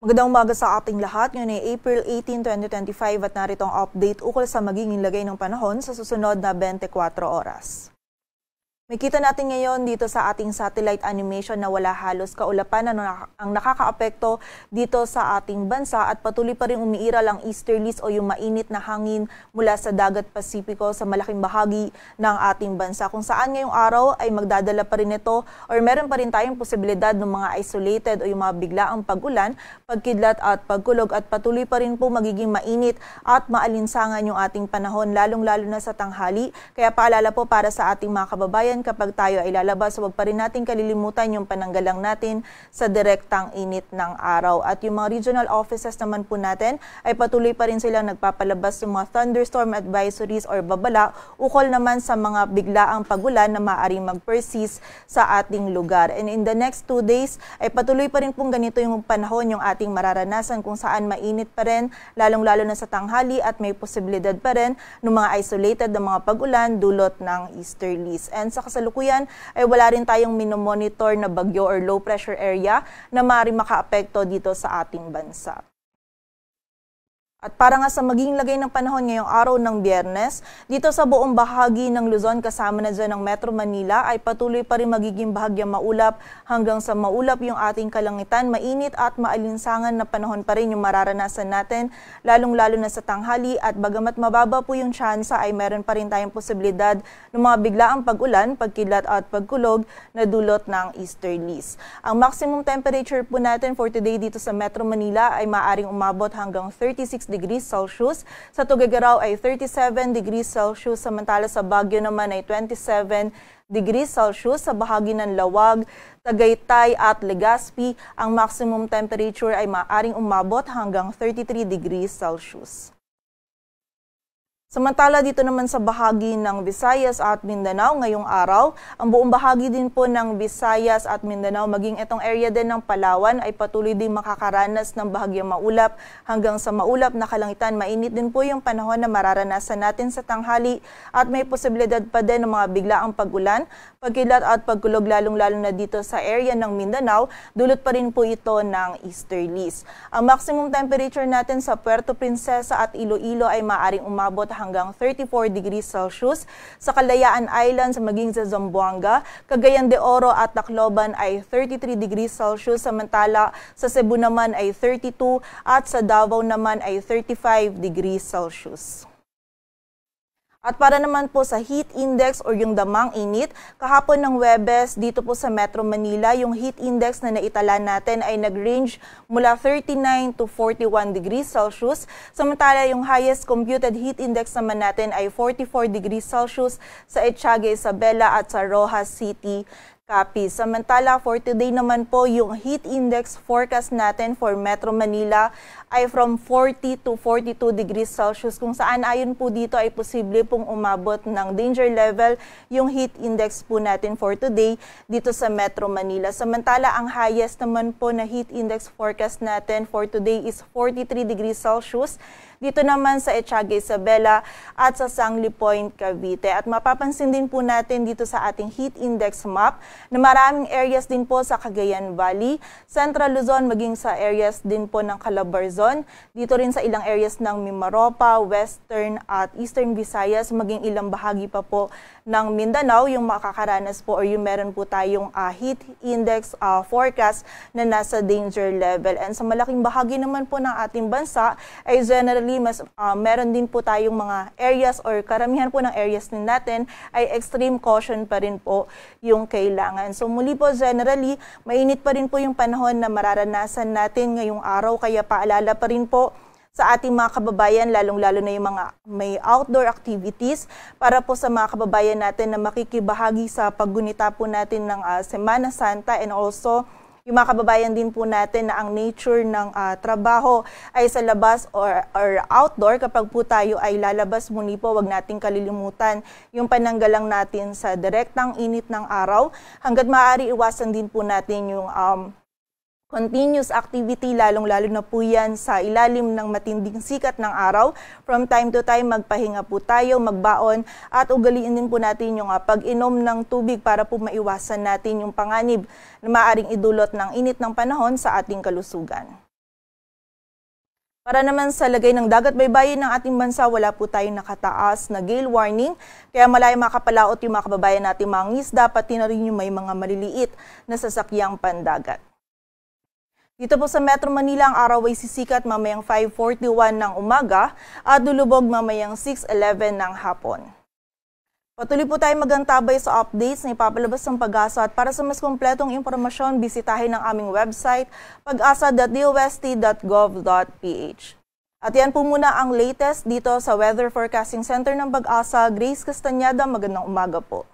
Magandang umaga sa ating lahat. Ngayon ay April 18, 2025 at narito ang update ukol sa magiging lagay ng panahon sa susunod na 24 oras. Makita natin ngayon dito sa ating satellite animation na wala halos kaulapan ang nakakaapekto dito sa ating bansa at patuloy pa rin umiiral ang easterlies o yung mainit na hangin mula sa dagat Pasipiko sa malaking bahagi ng ating bansa. Kung saan ngayong araw ay magdadala pa rin ito or meron pa rin tayong posibilidad ng mga isolated o yung mga biglaang pag-ulan, pagkidlat at pagkulog at patuloy pa rin po magiging mainit at maalinsangan yung ating panahon lalong-lalo na sa tanghali. Kaya paalala po para sa ating mga kababayan, kapag tayo ay lalabas, huwag pa rin natin kalilimutan yung pananggalang natin sa direktang init ng araw. At yung mga regional offices naman po natin ay patuloy pa rin silang nagpapalabas ng mga thunderstorm advisories or babala ukol naman sa mga biglaang pagulan na maaaring mag-persist sa ating lugar. And in the next 2 days ay patuloy pa rin pong ganito yung panahon yung ating mararanasan kung saan mainit pa rin, lalong-lalo na sa tanghali at may posibilidad pa rin ng mga isolated na mga pagulan dulot ng easterlies. And sa kasalukuyan ay wala rin tayong minomonitor na bagyo or low pressure area na maaaring makaapekto dito sa ating bansa. At para nga sa magiging lagay ng panahon ngayong araw ng Biyernes, dito sa buong bahagi ng Luzon kasama na dyan ng Metro Manila ay patuloy pa rin magiging bahagyang maulap hanggang sa maulap yung ating kalangitan. Mainit at maalinsangan na panahon pa rin yung mararanasan natin, lalong-lalo na sa tanghali at bagamat mababa po yung tsansa ay meron pa rin tayong posibilidad ng mga biglaang pag-ulan, pagkidlat at pagkulog na dulot ng easterlies. Ang maximum temperature po natin for today dito sa Metro Manila ay maaaring umabot hanggang 36 degrees Celsius. Sa Tuguegarao ay 37 degrees Celsius, samantala sa Baguio naman ay 27 degrees Celsius. Sa bahagi ng Lawag, Tagaytay at Legazpi, ang maximum temperature ay maaaring umabot hanggang 33 degrees Celsius. Samantala dito naman sa bahagi ng Visayas at Mindanao ngayong araw, ang buong bahagi din po ng Visayas at Mindanao maging itong area din ng Palawan ay patuloy din makakaranas ng bahagyang maulap hanggang sa maulap na kalangitan. Mainit din po yung panahon na mararanasan natin sa tanghali at may posibilidad pa din ng mga biglaang pag-ulan, pagkidlat at pagkulog lalong-lalo na dito sa area ng Mindanao, dulot pa rin po ito ng easterlies. Ang maximum temperature natin sa Puerto Princesa at Iloilo ay maaaring umabot hanggang 34 degrees Celsius. Sa Kalayaan Islands maging sa Zamboanga, Cagayan de Oro at Tacloban ay 33 degrees Celsius, samantala sa Cebu naman ay 32 at sa Davao naman ay 35 degrees Celsius. At para naman po sa heat index o yung damang init, kahapon ng Huwebes dito po sa Metro Manila, yung heat index na naitala natin ay nag-range mula 39 to 41 degrees Celsius. Samantala yung highest computed heat index naman natin ay 44 degrees Celsius sa Etiaga, Isabela at sa Rojas City, Capiz. Samantala for today naman po yung heat index forecast natin for Metro Manila ay from 40 to 42 degrees Celsius kung saan ayon po dito ay posible pong umabot ng danger level yung heat index po natin for today dito sa Metro Manila. Samantala ang highest naman po na heat index forecast natin for today is 43 degrees Celsius dito naman sa Etiaga, Isabela at sa Sangli Point, Cavite. At mapapansin din po natin dito sa ating heat index map na maraming areas din po sa Cagayan Valley, Central Luzon, maging sa areas din po ng Calabarzon, dito rin sa ilang areas ng Mimaropa, Western at Eastern Visayas, maging ilang bahagi pa po ng Mindanao, yung makakaranas po or yung meron po tayong heat index forecast na nasa danger level. And sa malaking bahagi naman po ng ating bansa ay generally meron din po tayong mga areas or karamihan po ng areas din natin ay extreme caution pa rin po yung kailangan. So muli po generally, mainit pa rin po yung panahon na mararanasan natin ngayong araw kaya paalala pa rin po sa ating mga kababayan, lalong-lalo na yung mga may outdoor activities para po sa mga kababayan natin na makikibahagi sa paggunita po natin ng Semana Santa and also yung mga kababayan din po natin na ang nature ng trabaho ay sa labas or outdoor. Kapag po tayo ay lalabas muli po, wag nating kalilimutan yung pananggalang natin sa direktang init ng araw. Hanggat maaari, iwasan din po natin yung continuous activity, lalong-lalo na po yan sa ilalim ng matinding sikat ng araw. From time to time, magpahinga po tayo, magbaon, at ugaliin din po natin yung pag-inom ng tubig para po maiwasan natin yung panganib na maaaring idulot ng init ng panahon sa ating kalusugan. Para naman sa lagay ng dagat baybayin ng ating bansa, wala po tayong nakataas na gale warning. Kaya malaya makapalaot yung mga kababayan natin mga ngisda, pati na rin yung may mga maliliit na sasakyang pandagat. Dito po sa Metro Manila, ang araw ay sisikat mamayang 5:41 ng umaga at lulubog mamayang 6:11 ng hapon. Patuloy po tayo magantabay sa updates na ipapalabas ng Pag-asa at para sa mas kumpletong impormasyon, bisitahin ang aming website pag-asa.dost.gov.ph. At yan po muna ang latest dito sa Weather Forecasting Center ng Pag-asa. Grace Castañeda, magandang umaga po.